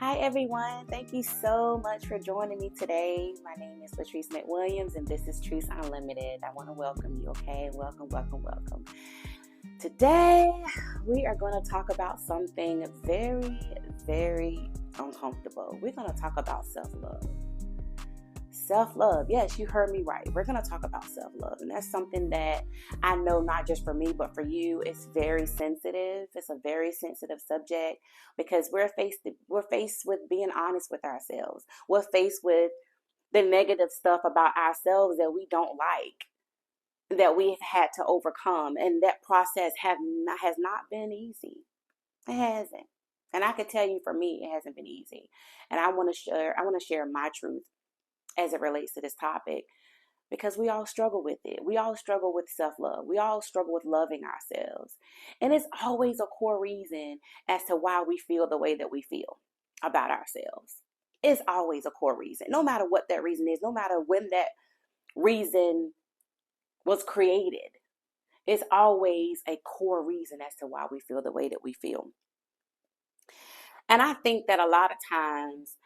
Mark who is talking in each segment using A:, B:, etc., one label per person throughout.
A: Hi, everyone. Thank you so much for joining me today. My name is Latrice McWilliams, and this is Truth Unlimited. I want to welcome you, okay? Welcome, welcome, welcome. Today, we are going to talk about something very, very uncomfortable. We're going to talk about self-love. Self-love. Yes, you heard me right. We're going to talk about self-love. And that's something that I know not just for me, but for you, it's very sensitive. It's a very sensitive subject because we're faced with being honest with ourselves. We're faced with the negative stuff about ourselves that we don't like, that we've had to overcome. And that process has not been easy. It hasn't. And I can tell you, for me, it hasn't been easy. And I want to share my truth as it relates to this topic because we all struggle with it. We all struggle with self love. We all struggle with loving ourselves. And it's always a core reason as to why we feel the way that we feel about ourselves. It's always a core reason, no matter what that reason is, no matter when that reason was created. It's always a core reason as to why we feel the way that we feel. And I think that a lot of times,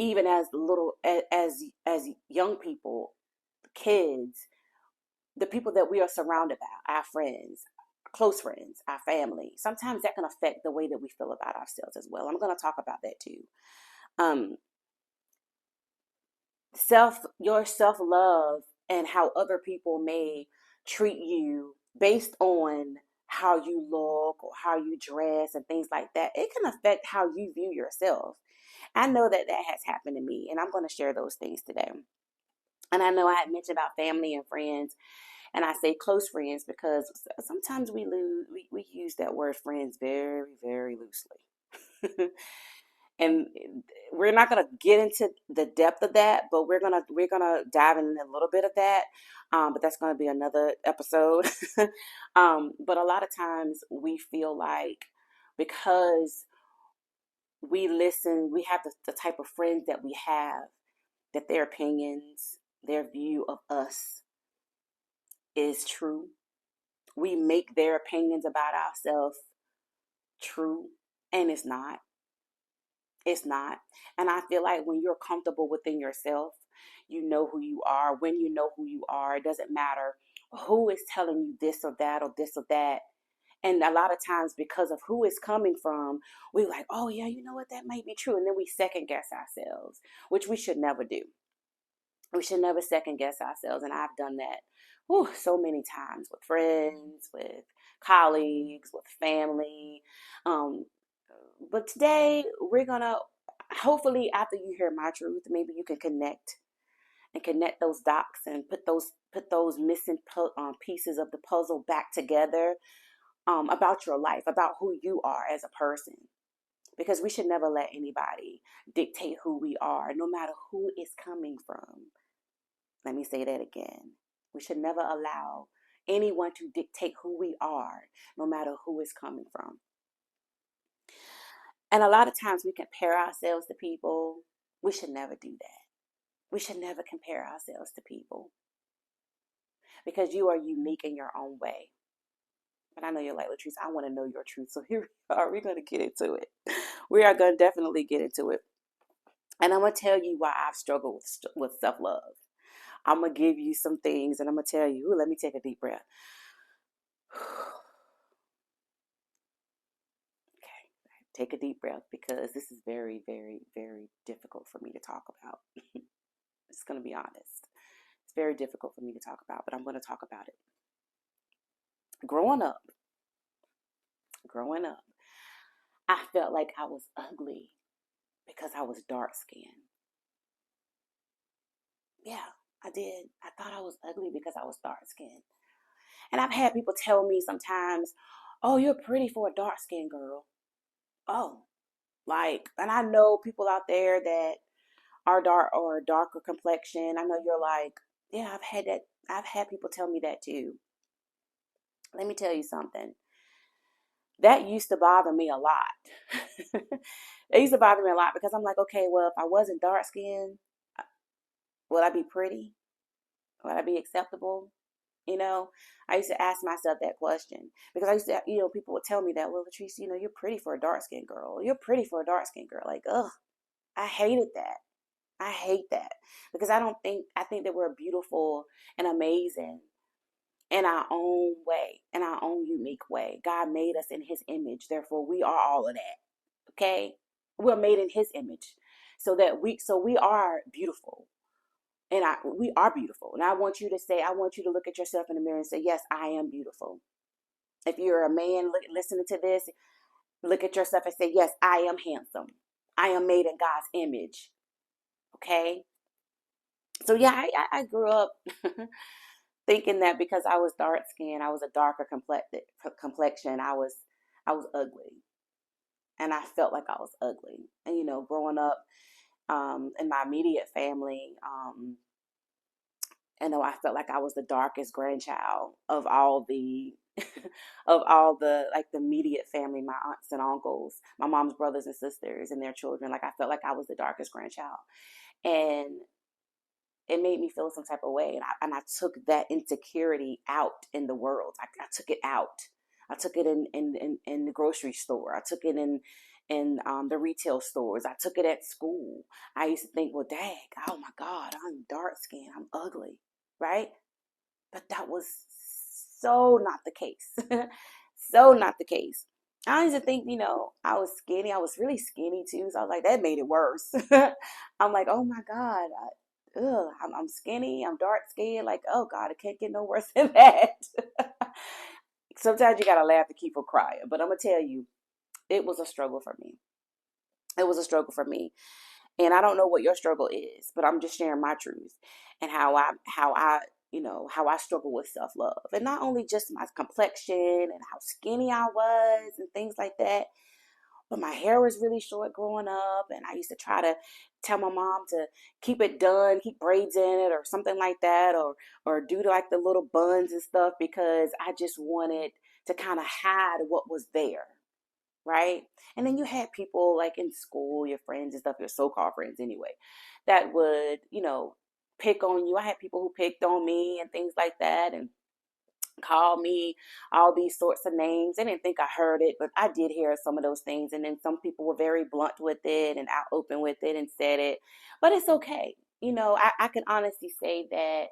A: even as little as young people, kids, the people that we are surrounded by, our friends, close friends, our family, sometimes that can affect the way that we feel about ourselves as well. I'm going to talk about that too. Um, your self love and how other people may treat you based on how you look or how you dress and things like that, it can affect how you view yourself. I know that that has happened to me, and I'm going to share those things today. And I know I had mentioned about family and friends, and I say close friends because sometimes we use that word friends very, very loosely. And we're not going to get into the depth of that, but we're gonna dive in a little bit of that. But that's going to be another episode. But a lot of times we feel like because we have the type of friends that we have, that their opinions, their view of us is true. We make their opinions about ourselves true, and it's not. It's not. And I feel like when you're comfortable within yourself, you know who you are. When you know who you are, it doesn't matter who is telling you this or that or this or that. And a lot of times, because of who it's coming from, we like, oh yeah, you know what, that might be true. And then we second guess ourselves, which we should never do. We should never second guess ourselves. And I've done that so many times with friends, with colleagues, with family. Um, but today we're gonna, hopefully after you hear my truth, maybe you can connect those dots and put those missing pieces of the puzzle back together, about your life, about who you are as a person. Because we should never let anybody dictate who we are, no matter who it's coming from. Let me say that again. We should never allow anyone to dictate who we are, no matter who it's coming from. And a lot of times we compare ourselves to people. We should never do that. We should never compare ourselves to people because you are unique in your own way. But I know you're like, Latrice, I want to know your truth. So here we are. We're going to get into it. We are going to definitely get into it. And I'm going to tell you why I've struggled with self love. I'm going to give you some things and I'm going to tell you, let me take a deep breath. Okay, take a deep breath because this is very, very, very difficult for me to talk about. Just going to be honest. It's very difficult for me to talk about, but I'm going to talk about it. Growing up, growing up, I felt like I was ugly because I was dark skinned. Yeah, I did. I thought I was ugly because I was dark skinned. And I've had people tell me sometimes, oh, you're pretty for a dark skinned girl. Oh, and I know people out there that are dark or darker complexion. I know you're like, yeah, I've had that. I've had people tell me that too. Let me tell you something. That used to bother me a lot. It used to bother me a lot because I'm like, okay, well, if I wasn't dark skinned, would I be pretty? Would I be acceptable? You know, I used to ask myself that question because I used to, people would tell me that, well, Latrice, you're pretty for a dark skinned girl. You're pretty for a dark skinned girl. Like, ugh, I hated that. I hate that because I think that we're beautiful and amazing in our own way, in our own unique way. God made us in his image. Therefore, we are all of that. Okay? We're made in his image. So we are beautiful. And we are beautiful. And I want you to look at yourself in the mirror and say, yes, I am beautiful. If you're a man listening to this, look at yourself and say, yes, I am handsome. I am made in God's image. Okay? So yeah, I grew up thinking that because I was dark skinned, I was a darker complexion. I was ugly, and I felt like I was ugly. And growing up in my immediate family, and I felt like I was the darkest grandchild of all the of all the like the immediate family, my aunts and uncles, my mom's brothers and sisters and their children. Like I felt like I was the darkest grandchild, and it made me feel some type of way. And I took that insecurity out in the world. I took it out. I took it in the grocery store. I took it in the retail stores. I took it at school. I used to think, well, dang, oh my God, I'm dark skinned. I'm ugly, right? But that was so not the case. So not the case. I used to think, I was skinny. I was really skinny too. So I was like, that made it worse. I'm like, oh my God, I'm skinny. I'm dark skinned. Like, oh God, it can't get no worse than that. Sometimes you gotta laugh to keep from crying. But I'm gonna tell you, it was a struggle for me. It was a struggle for me. And I don't know what your struggle is, but I'm just sharing my truth and how I struggle with self-love. And not only just my complexion and how skinny I was and things like that, but my hair was really short growing up, and I used to try to tell my mom to keep it done, keep braids in it or something like that, or do like the little buns and stuff because I just wanted to kind of hide what was there, right? And then you had people like in school, your friends and stuff, your so-called friends anyway, that would, pick on you. I had people who picked on me and things like that, and called me all these sorts of names. They didn't think I heard it, but I did hear some of those things. And then some people were very blunt with it and out open with it and said it. But it's okay. I can honestly say that,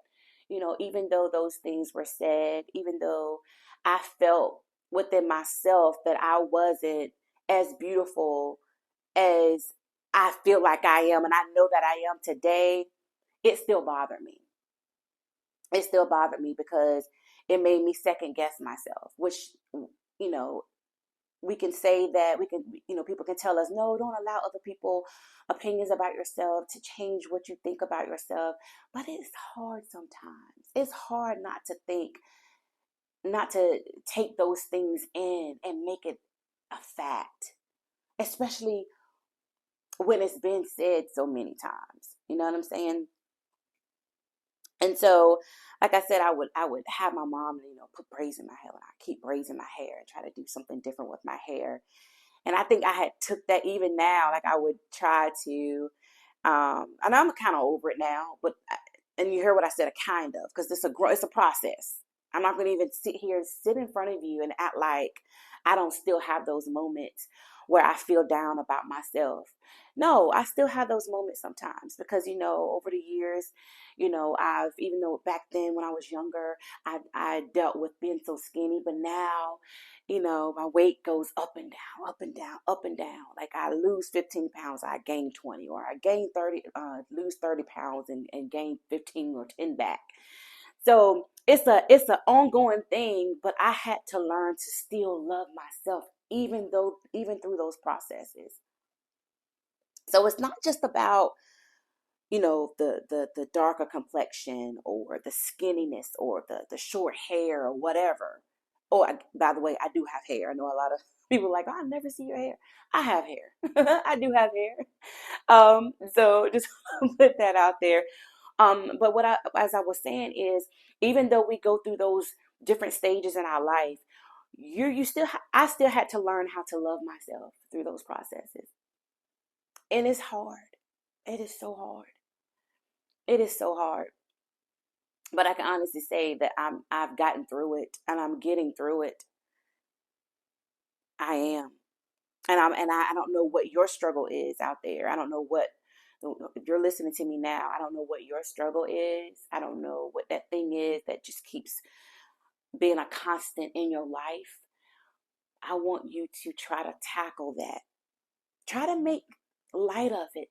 A: even though those things were said, even though I felt within myself that I wasn't as beautiful as I feel like I am, and I know that I am today, it still bothered me. It still bothered me because it made me second guess myself, which, you know, we can say that people can tell us, no, don't allow other people opinions about yourself to change what you think about yourself. But it's hard sometimes. It's hard not to take those things in and make it a fact, especially when it's been said so many times. You know what I'm saying? And so, like I said, I would have my mom, put braids in my hair, and I keep braids in my hair and try to do something different with my hair. And I think I had took that even now, like I would try to, and I'm kind of over it now, but and you hear what I said, a kind of, because it's a process. I'm not going to even sit in front of you and act like I don't still have those moments where I feel down about myself. No, I still have those moments sometimes because over the years, I've even though back then when I was younger, I dealt with being so skinny, but now, my weight goes up and down, up and down, up and down. Like I lose 15 pounds, I gain 20, or I gain 30, lose 30 pounds and gain 15 or 10 back. So it's an ongoing thing, but I had to learn to still love myself even through those processes. So it's not just about the darker complexion or the skinniness or the short hair or whatever. Oh, by the way, I do have hair. I know a lot of people are like, oh, I never see your hair. I have hair. I do have hair. So just put that out there. But as I was saying is, even though we go through those different stages in our life, I still had to learn how to love myself through those processes. And it's hard. It is so hard. It is so hard. But I can honestly say that I've gotten through it and I'm getting through it. I am. I don't know what your struggle is out there. I don't know what, if you're listening to me now, I don't know what your struggle is. I don't know what that thing is that just keeps being a constant in your life. I want you to try to tackle that. Try to make light of it.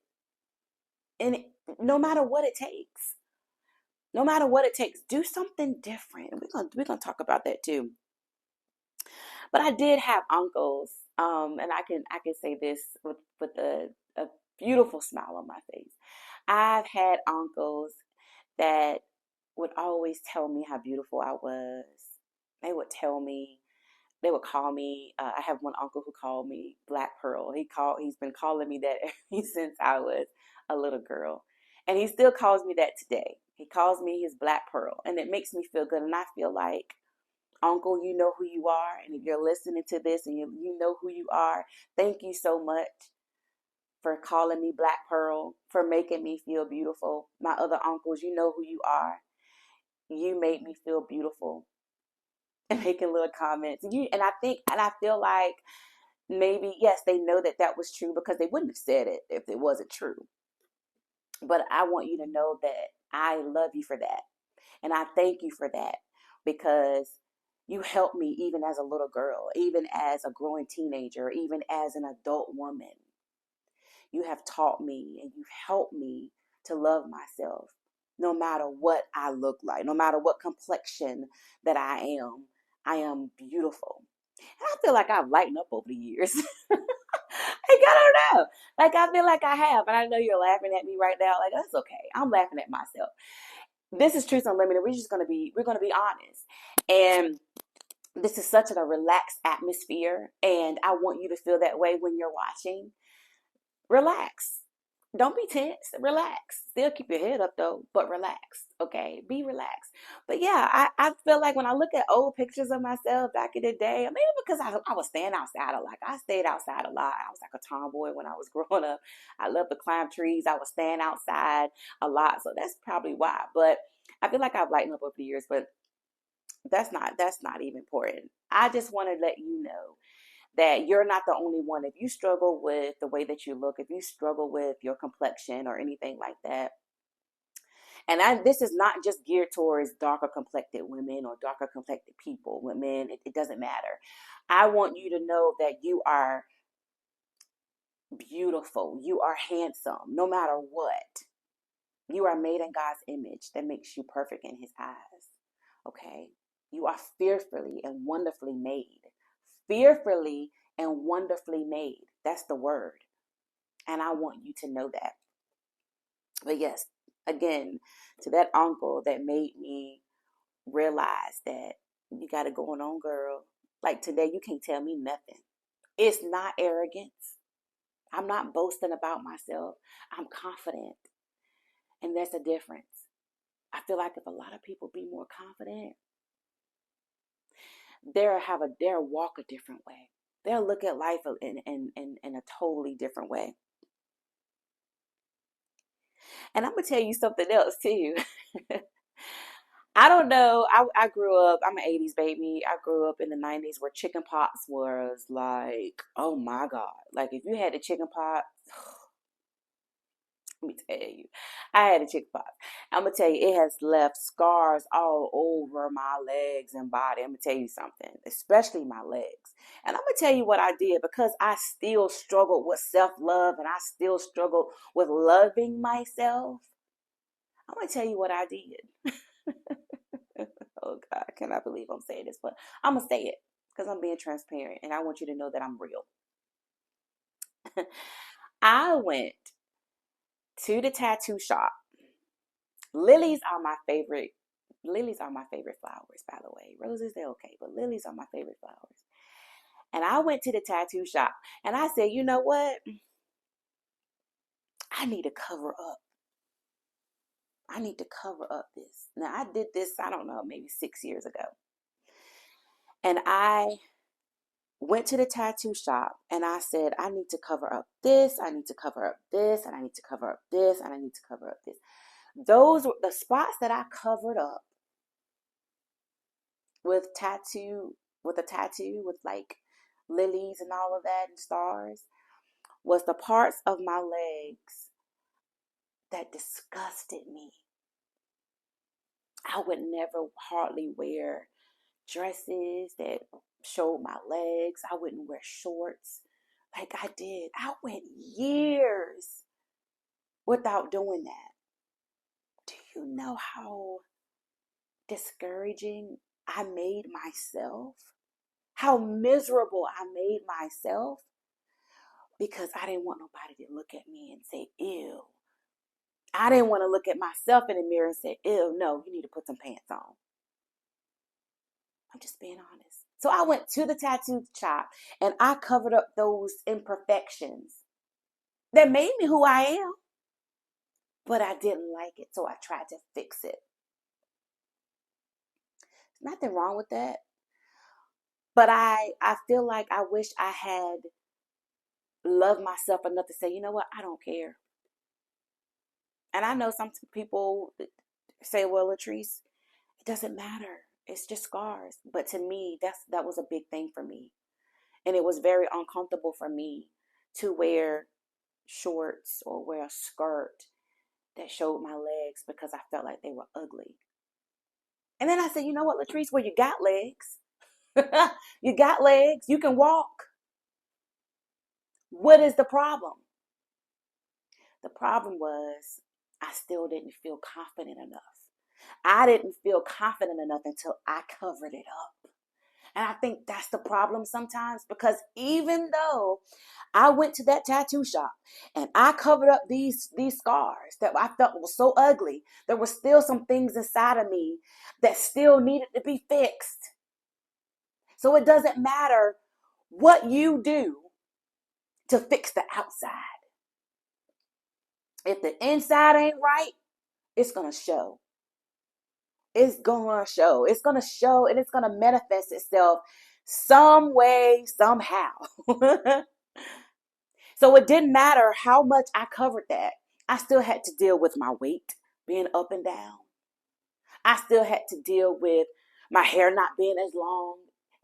A: And no matter what it takes. No matter what it takes, do something different. And we're gonna talk about that too. But I did have uncles, and I can say this with a beautiful smile on my face. I've had uncles that would always tell me how beautiful I was. They would tell me, they would call me. I have one uncle who called me Black Pearl. He's been calling me that ever since I was a little girl, and he still calls me that today. He calls me his Black Pearl, and it makes me feel good. And I feel like, Uncle, you know who you are, and if you're listening to this and you know who you are, thank you so much for calling me Black Pearl, for making me feel beautiful. My other uncles, you know who you are. You made me feel beautiful, and making little comments. And I think, and I feel like maybe, yes, they know that that was true because they wouldn't have said it if it wasn't true. But I want you to know that I love you for that. And I thank you for that because you helped me even as a little girl, even as a growing teenager, even as an adult woman. You have taught me and you've helped me to love myself no matter what I look like, no matter what complexion that I am beautiful. And I feel like I've lightened up over the years. Like, I don't know. Like, I feel like I have. And I know you're laughing at me right now. Like, that's okay. I'm laughing at myself. This is Truth Unlimited. We're gonna be honest. And this is such a relaxed atmosphere. And I want you to feel that way when you're watching. Relax. Don't be tense. Relax. Still keep your head up though, but relax. Okay. Be relaxed. But yeah, I feel like when I look at old pictures of myself back in the day, maybe because I was staying outside a lot. I stayed outside a lot. I was like a tomboy when I was growing up. I loved to climb trees. I was staying outside a lot. So that's probably why. But I feel like I've lightened up over the years, but that's not even important. I just want to let you know that you're not the only one. If you struggle with the way that you look, if you struggle with your complexion or anything like that, and this is not just geared towards darker complected women or darker complected people, women, it doesn't matter. I want you to know that you are beautiful, you are handsome, no matter what. You are made in God's image that makes you perfect in His eyes. Okay? You are fearfully and wonderfully made. Fearfully and wonderfully made. That's the word. And I want you to know that. But yes, again, to that uncle that made me realize that you got it going on, girl. Like today, you can't tell me nothing. It's not arrogance. I'm not boasting about myself. I'm confident. And that's a difference. I feel like if a lot of people be more confident, they'll walk a different way. They'll look at life in a totally different way. And I'm gonna tell you something else too. I don't know. I grew up, I'm an 80s baby. I grew up in the 90s where chicken pox was like, oh my God. Like if you had a chicken pox, let me tell you, I had a chicken pox. I'm gonna tell you, it has left scars all over my legs and body. I'm gonna tell you something, especially my legs. And I'm gonna tell you what I did because I still struggled with self-love and I still struggled with loving myself. I'm gonna tell you what I did. Oh God, I cannot believe I'm saying this, but I'm gonna say it because I'm being transparent and I want you to know that I'm real. I went to the tattoo shop. Lilies are my favorite. Lilies are my favorite flowers, by the way. Roses, they're okay, but lilies are my favorite flowers. And I went to the tattoo shop and I said, you know what? I need to cover up. I need to cover up this. Now, I did this, I don't know, maybe 6 years ago. And I went to the tattoo shop and I said, I need to cover up this, I need to cover up this, and I need to cover up this, and I need to cover up this. those were the spots that I covered up with a tattoo with like lilies and all of that and stars, was the parts of my legs that disgusted me. I would never hardly wear dresses that showed my legs. I wouldn't wear shorts like I did. I went years without doing that. Do you know how discouraging I made myself? How miserable I made myself because I didn't want nobody to look at me and say, ew. I didn't want to look at myself in the mirror and say, ew, no, you need to put some pants on. I'm just being honest. So I went to the tattoo shop and I covered up those imperfections that made me who I am. But I didn't like it, so I tried to fix it. There's nothing wrong with that. But I feel like I wish I had loved myself enough to say, you know what, I don't care. And I know some people say, well, Latrice, it doesn't matter. It's just scars. But to me, that was a big thing for me. And it was very uncomfortable for me to wear shorts or wear a skirt that showed my legs because I felt like they were ugly. And then I said, you know what, Latrice, well, you got legs. You got legs. You can walk. What is the problem? The problem was I still didn't feel confident enough. I didn't feel confident enough until I covered it up. And I think that's the problem sometimes, because even though I went to that tattoo shop and I covered up these scars that I felt were so ugly, there were still some things inside of me that still needed to be fixed. So it doesn't matter what you do to fix the outside. If the inside ain't right, it's going to show. It's going to show. It's going to show, and it's going to manifest itself some way, somehow. So it didn't matter how much I covered that. I still had to deal with my weight being up and down. I still had to deal with my hair not being as long,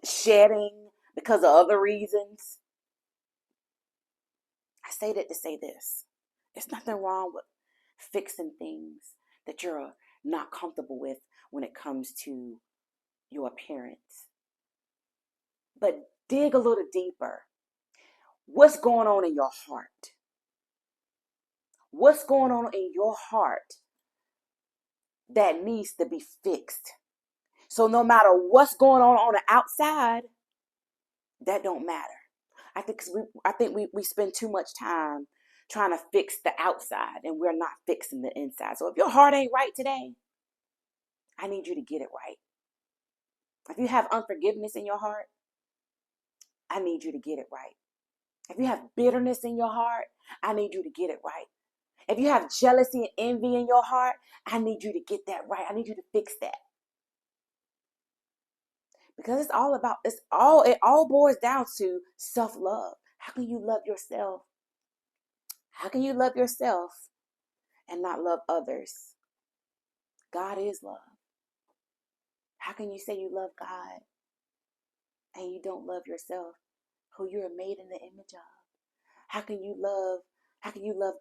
A: shedding because of other reasons. I say that to say this. There's nothing wrong with fixing things that you're not comfortable with when it comes to your appearance. But dig a little deeper. What's going on in your heart? What's going on in your heart that needs to be fixed? So no matter what's going on the outside, that don't matter. I think we spend too much time trying to fix the outside and we're not fixing the inside. So if your heart ain't right today, I need you to get it right. If you have unforgiveness in your heart, I need you to get it right. If you have bitterness in your heart, I need you to get it right. If you have jealousy and envy in your heart, I need you to get that right. I need you to fix that. Because it all boils down to self-love. How can you love yourself? How can you love yourself and not love others? God is love. How can you say you love God and you don't love yourself, who you are made in the image of? How can you love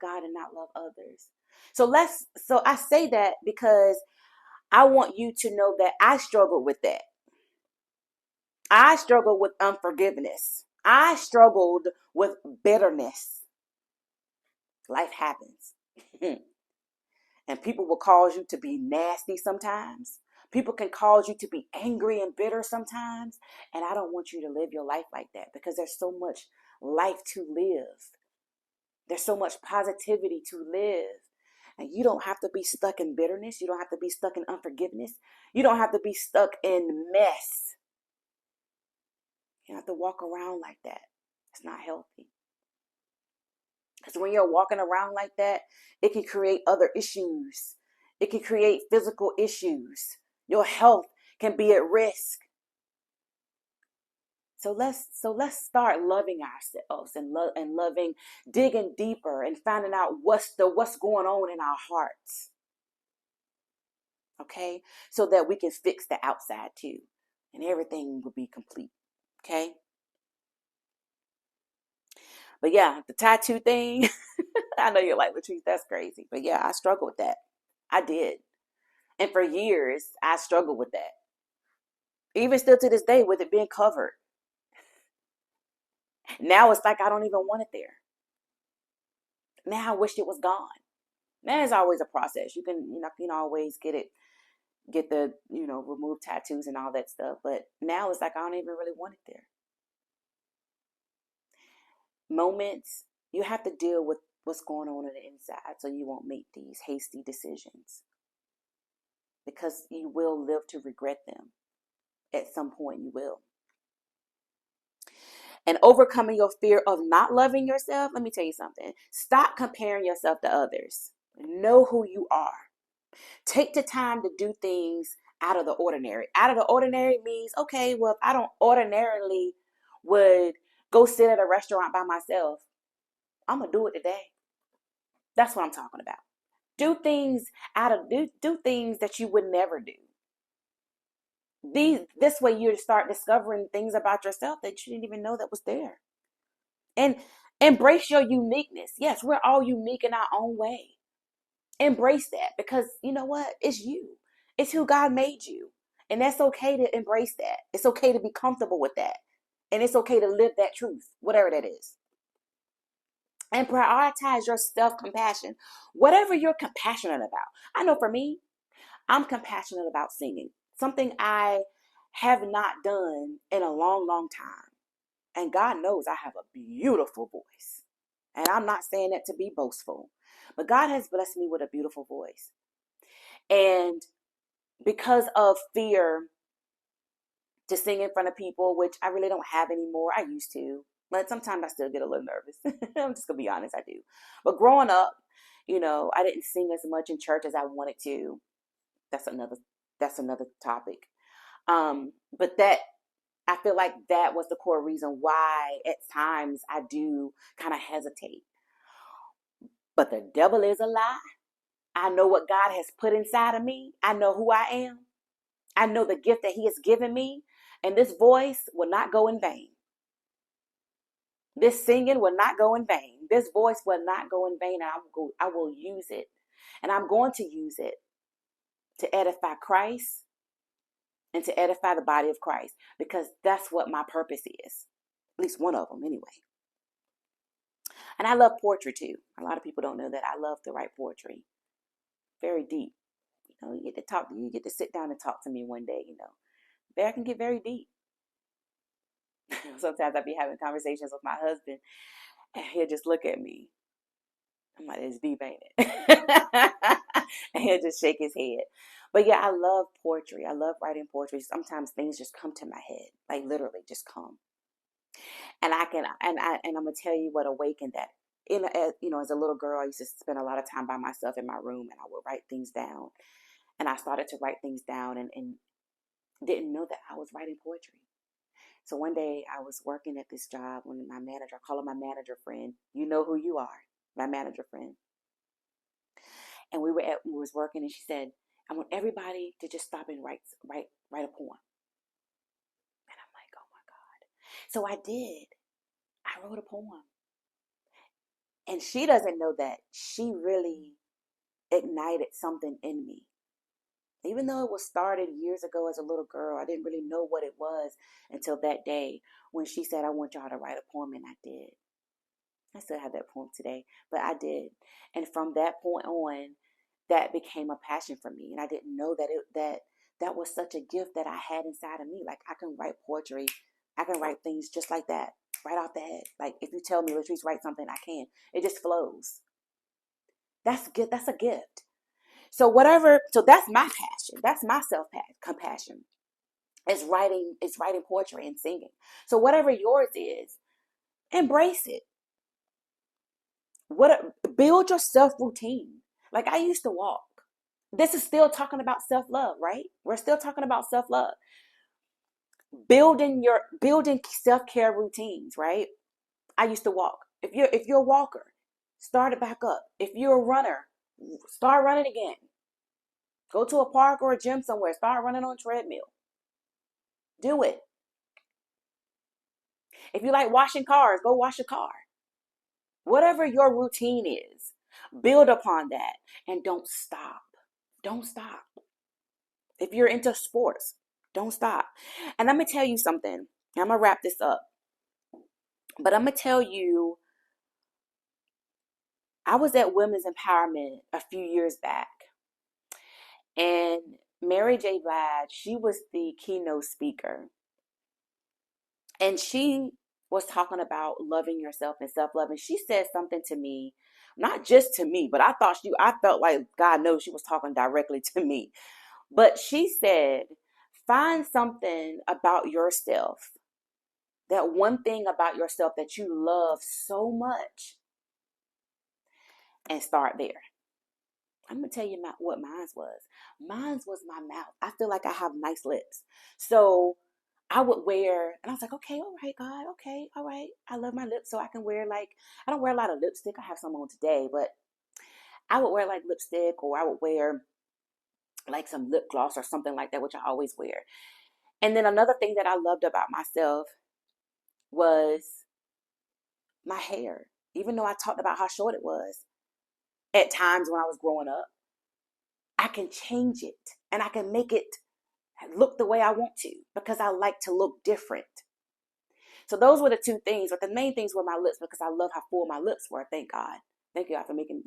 A: God and not love others? So I say that because I want you to know that I struggled with that. I struggled with unforgiveness. I struggled with bitterness. Life happens. And people will cause you to be nasty sometimes. People can cause you to be angry and bitter sometimes. And I don't want you to live your life like that, because there's so much life to live. There's so much positivity to live. And you don't have to be stuck in bitterness. You don't have to be stuck in unforgiveness. You don't have to be stuck in mess. You don't have to walk around like that. It's not healthy. Because when you're walking around like that, it can create other issues. It can create physical issues. Your health can be at risk. So let's start loving ourselves and loving, digging deeper and finding out what's going on in our hearts. Okay. So that we can fix the outside too. And everything will be complete. Okay. But yeah, the tattoo thing, I know you're like, Latrice, that's crazy. But yeah, I struggled with that. I did. And for years, I struggled with that. Even still to this day, with it being covered. Now it's like I don't even want it there. Now I wish it was gone. Now it's always a process. You can always get the, remove tattoos and all that stuff. But now it's like I don't even really want it there. Moments, you have to deal with what's going on the inside so you won't make these hasty decisions. Because you will live to regret them. At some point you will. And overcoming your fear of not loving yourself, let me tell you something. Stop comparing yourself to others. Know who you are. Take the time to do things out of the ordinary. Out of the ordinary means, okay, well, if I don't ordinarily would go sit at a restaurant by myself, I'm going to do it today. That's what I'm talking about. Do things do things that you would never do. This way you start discovering things about yourself that you didn't even know that was there. And embrace your uniqueness. Yes, we're all unique in our own way. Embrace that, because you know what? It's you. It's who God made you. And that's okay to embrace that. It's okay to be comfortable with that. And it's okay to live that truth, whatever that is. And prioritize your self-compassion. Whatever you're compassionate about. I know for me, I'm compassionate about singing. Something I have not done in a long, long time. And God knows I have a beautiful voice. And I'm not saying that to be boastful. But God has blessed me with a beautiful voice. And because of fear to sing in front of people, which I really don't have anymore, I used to. But sometimes I still get a little nervous. I'm just going to be honest, I do. But growing up, I didn't sing as much in church as I wanted to. That's another topic. But that I feel like that was the core reason why at times I do kind of hesitate. But the devil is a lie. I know what God has put inside of me. I know who I am. I know the gift that he has given me. And this voice will not go in vain. This singing will not go in vain. This voice will not go in vain. I will use it. And I'm going to use it to edify Christ and to edify the body of Christ. Because that's what my purpose is. At least one of them anyway. And I love poetry too. A lot of people don't know that I love to write poetry. Very deep. You get to sit down and talk to me one day, I can get very deep. Sometimes I be having conversations with my husband and he'll just look at me. I'm like, it's deep, ain't it? And he'll just shake his head. But yeah, I love poetry. I love writing poetry. Sometimes things just come to my head, like literally just come. And I'm gonna tell you what awakened that. As a little girl, I used to spend a lot of time by myself in my room, and I would write things down. And I started to write things down, and didn't know that I was writing poetry. So one day I was working at this job when my manager, I call her my manager friend. You know who you are, my manager friend. And we was working, and she said, "I want everybody to just stop and write a poem." And I'm like, "Oh my God!" So I did. I wrote a poem. And she doesn't know that she really ignited something in me. Even though it was started years ago as a little girl, I didn't really know what it was until that day when she said, "I want y'all to write a poem," and I did. I still have that poem today, but I did. And from that point on, that became a passion for me. And I didn't know that was such a gift that I had inside of me. Like I can write poetry. I can write things just like that, right off the head. Like if you tell me, Latrice, write something, I can. It just flows. That's good. That's a gift. So that's my passion. That's my self-compassion. It's writing poetry and singing. So whatever yours is, embrace it. Build your self-routine. Like I used to walk. This is still talking about self-love, right? We're still talking about self-love. Building self-care routines, right? I used to walk. If you're a walker, start it back up. If you're a runner, start running again. Go to a park or a gym somewhere. Start running on a treadmill. Do it. If you like washing cars, go wash a car. Whatever your routine is, build upon that and don't stop. Don't stop. If you're into sports, don't stop. And let me tell you something. I'm going to wrap this up. But I'm going to tell you, I was at Women's Empowerment a few years back. And Mary J. Blige, she was the keynote speaker. And she was talking about loving yourself and self-love. And she said something to me, not just to me, but I felt like God knows she was talking directly to me. But she said, find something about yourself, that one thing about yourself that you love so much, and start there. I'm going to tell you what mine was. Mine was my mouth. I feel like I have nice lips. So I would wear, and I was like, okay, all right, God, okay, all right. I love my lips, so I can wear I don't wear a lot of lipstick. I have some on today, but I would wear like lipstick, or I would wear like some lip gloss or something like that, which I always wear. And then another thing that I loved about myself was my hair. Even though I talked about how short it was at times when I was growing up, I can change it and I can make it look the way I want to because I like to look different. So those were the two things, but the main things were my lips because I love how full my lips were. Thank God. Thank God for making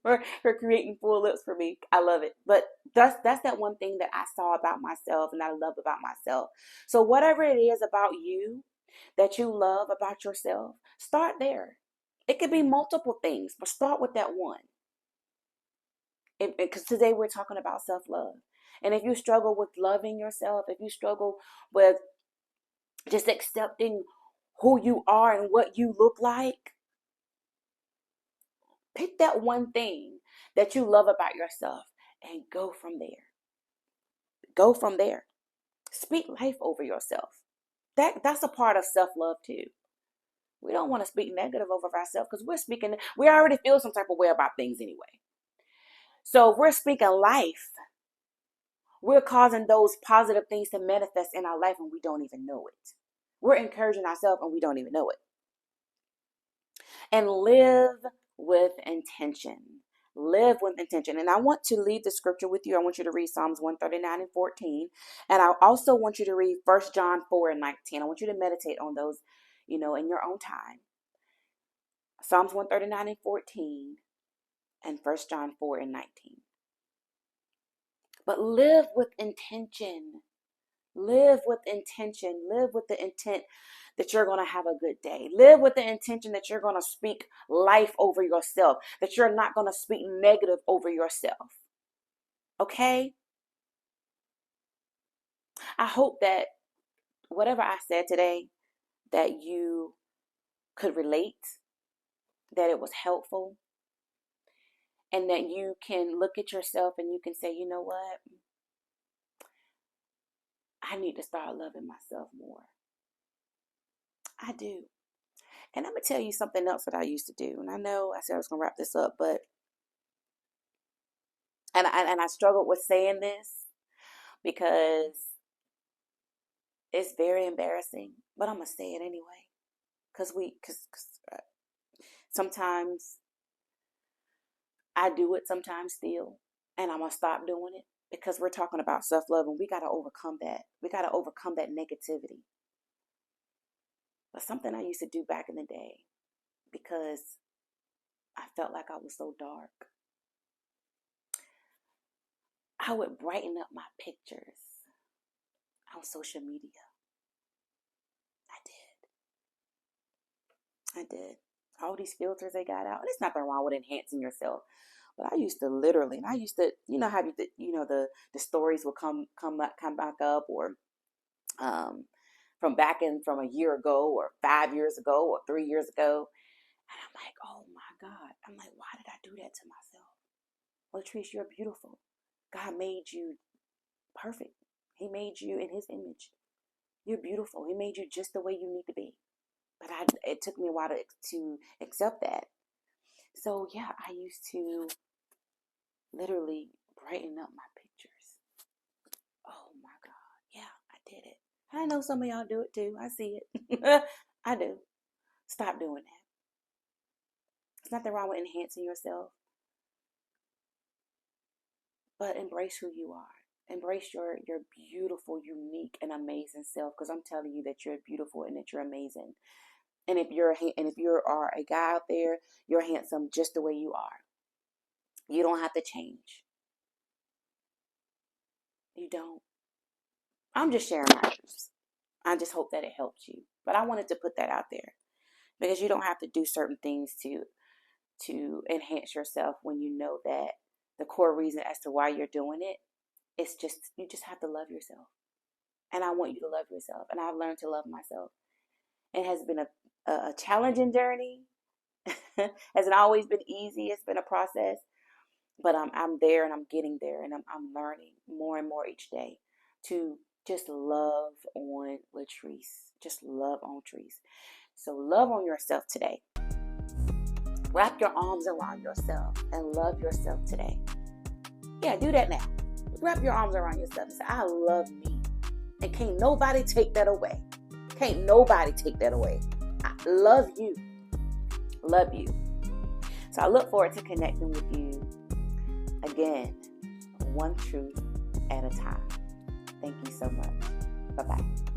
A: for creating full lips for me. I love it. But that's that one thing that I saw about myself and I love about myself. So whatever it is about you that you love about yourself, start there. It could be multiple things, but start with that one. Because today we're talking about self-love. And if you struggle with loving yourself, if you struggle with just accepting who you are and what you look like, pick that one thing that you love about yourself and go from there. Go from there. Speak life over yourself. That's a part of self-love too. We don't want to speak negative over ourselves because we already feel some type of way about things anyway. So if we're speaking life, we're causing those positive things to manifest in our life and we don't even know it. We're encouraging ourselves and we don't even know it. And live with intention. Live with intention. And I want to leave the scripture with you. I want you to read Psalms 139 and 14. And I also want you to read 1 John 4 and 19. I want you to meditate on those, in your own time. Psalms 139 and 14 and 1 John 4 and 19. But live with intention. Live with intention. Live with the intent that you're going to have a good day. Live with the intention that you're going to speak life over yourself, that you're not going to speak negative over yourself. Okay? I hope that whatever I said today, that you could relate, that it was helpful, and that you can look at yourself and you can say, you know what? I need to start loving myself more. I do. And I'm going to tell you something else that I used to do. And I know I said I was going to wrap this up, but and I struggled with saying this because it's very embarrassing, but I'm going to say it anyway. Because sometimes I do it, sometimes still, and I'm going to stop doing it because we're talking about self-love and we got to overcome that. We got to overcome that negativity. But something I used to do back in the day because I felt like I was so dark. I would brighten up my pictures on social media. I did. All these filters they got out. And there's nothing wrong with enhancing yourself. But I used to literally, and I used to, how the stories will come back up, or from a year ago, or 5 years ago, or 3 years ago. And I'm like, oh my God. I'm like, why did I do that to myself? Latrice, you're beautiful. God made you perfect. He made you in his image. You're beautiful. He made you just the way you need to be. But it took me a while to accept that. So yeah, I used to literally brighten up my pictures. Oh my God. Yeah, I did it. I know some of y'all do it too. I see it. I do. Stop doing that. There's nothing wrong with enhancing yourself, but embrace who you are. Embrace your beautiful, unique, and amazing self. Because I'm telling you that you're beautiful and that you're amazing. And if you are a guy out there, you're handsome just the way you are. You don't have to change. You don't. I'm just sharing my truths. I just hope that it helps you. But I wanted to put that out there because you don't have to do certain things to enhance yourself when you know that the core reason as to why you're doing it, it's just, you just have to love yourself. And I want you to love yourself. And I've learned to love myself. It has been a challenging journey. Hasn't always been easy. It's been a process. But I'm there and I'm getting there, and I'm learning more and more each day to just love on Latrice. Just love on Latrice. So love on yourself today. Wrap your arms around yourself and love yourself today. Yeah, do that now. Wrap your arms around yourself and say, I love me. And can't nobody take that away. Can't nobody take that away. I love you. Love you. So I look forward to connecting with you again, one truth at a time. Thank you so much. Bye-bye.